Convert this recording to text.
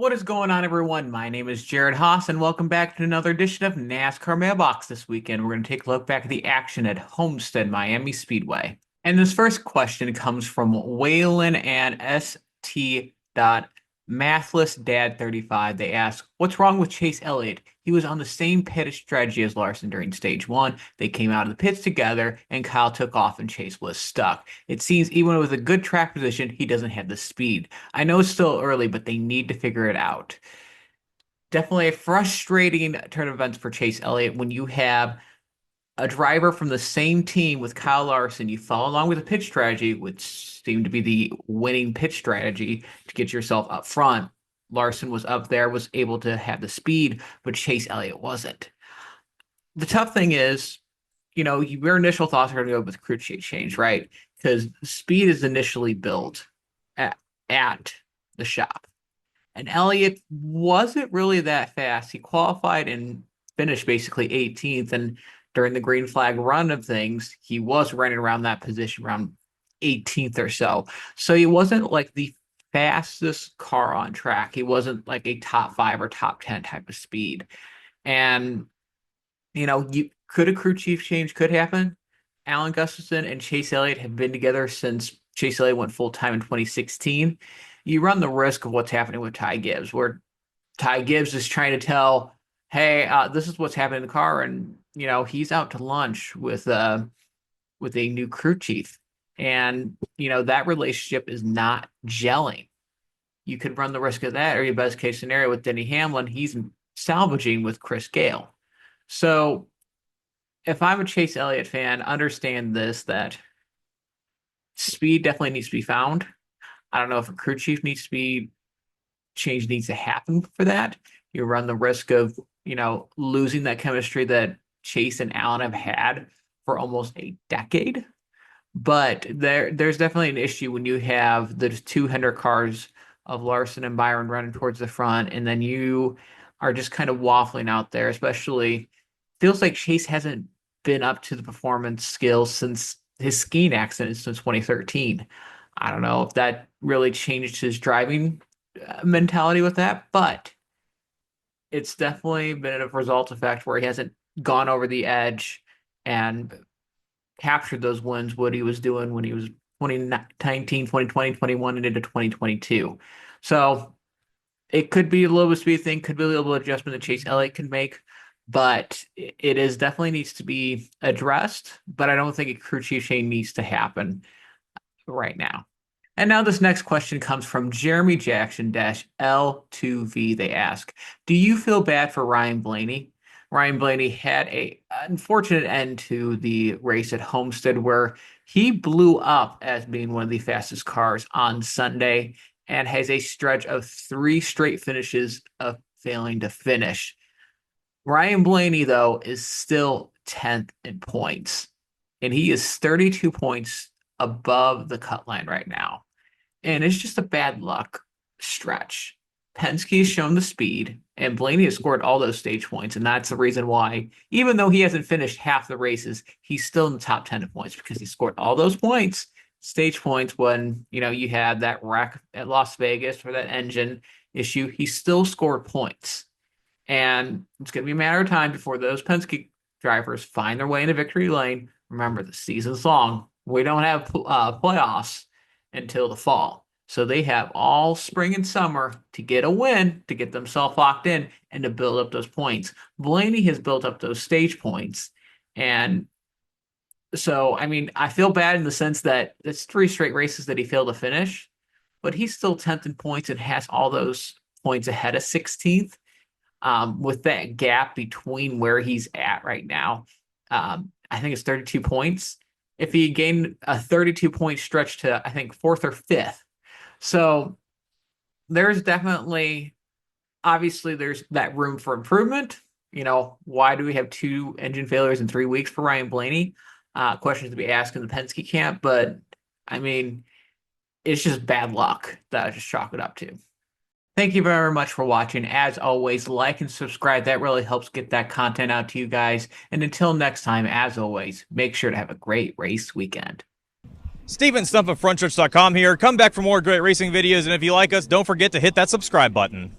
What is going on, everyone? My name is Jared Haas, and welcome back to another edition of NASCAR Mailbox. This weekend, we're going to take a look back at the action at Homestead Miami Speedway. And this first question comes from Waylon and ST. Mathless Dad 35. They ask, "What's wrong with Chase Elliott? He was on the same pit strategy as Larson during stage one. They came out of the pits together, and Kyle took off, and Chase was stuck. It seems even with a good track position, he doesn't have the speed. I know it's still early, but they need to figure it out." Definitely a frustrating turn of events for Chase Elliott when you have a driver from the same team with Kyle Larson. You follow along with the pitch strategy, which seemed to be the winning pitch strategy to get yourself up front. Larson was up there, was able to have the speed, but Chase Elliott wasn't. The tough thing is, your initial thoughts are going to go with crew chief change, right? Because speed is initially built at the shop. And Elliott wasn't really that fast. He qualified and finished basically 18th. And during the green flag run of things, he was running around that position, around 18th or so. So he wasn't like the fastest car on track. He wasn't like a top five or top 10 type of speed. And, you could a crew chief change could happen. Alan Gustafson and Chase Elliott have been together since Chase Elliott went full time in 2016. You run the risk of what's happening with Ty Gibbs, where Ty Gibbs is trying to tell, hey, this is what's happening in the car, and he's out to lunch with a new crew chief, and that relationship is not gelling. You could run the risk of that, or your best case scenario with Denny Hamlin, he's salvaging with Chris Gale. So if I'm a Chase Elliott fan, understand this, that speed definitely needs to be found. I don't know if a crew chief needs to be change needs to happen for that. You run the risk of, losing that chemistry that Chase and Allen have had for almost a decade. But there's definitely an issue when you have the 200 cars of Larson and Byron running towards the front, and then you are just kind of waffling out there, especially feels like Chase hasn't been up to the performance skills since his skiing accident since 2013. I don't know if that really changed his driving mentality with that, but it's definitely been a result effect where he hasn't gone over the edge and captured those wins, what he was doing when he was 2019, 2020, 21, and into 2022. So it could be a little bit of speed thing, could be a little bit of adjustment that Chase Elliott can make, but it is definitely needs to be addressed. But I don't think a crew chief change needs to happen right now. And now this next question comes from Jeremy Jackson L2V. They ask, "Do you feel bad for Ryan Blaney?" Ryan Blaney had a unfortunate end to the race at Homestead where he blew up as being one of the fastest cars on Sunday and has a stretch of 3 straight finishes of failing to finish. Ryan Blaney, though, is still 10th in points, and he is 32 points above the cut line right now. And it's just a bad luck stretch. Penske has shown the speed, and Blaney has scored all those stage points. And that's the reason why, even though he hasn't finished half the races, he's still in the top 10 of points because he scored all those points, stage points, when, you had that wreck at Las Vegas for that engine issue. He still scored points. And it's going to be a matter of time before those Penske drivers find their way into victory lane. Remember, the season's long. We don't have playoffs until the fall. So they have all spring and summer to get a win, to get themselves locked in, and to build up those points. Blaney has built up those stage points. And so, I feel bad in the sense that it's 3 straight races that he failed to finish, but he's still 10th in points and has all those points ahead of 16th. With that gap between where he's at right now, I think it's 32 points. If he gained a 32-point stretch to, I think, 4th or 5th. So there's definitely, obviously, there's that room for improvement. Why do we have 2 engine failures in 3 weeks for Ryan Blaney? Questions to be asked in the Penske camp, but it's just bad luck that I just chalk it up to. Thank you very much for watching. As always, like and subscribe. That really helps get that content out to you guys. And until next time, as always, make sure to have a great race weekend. Steven Stump of FrontStretch.com here. Come back for more great racing videos, and if you like us, don't forget to hit that subscribe button.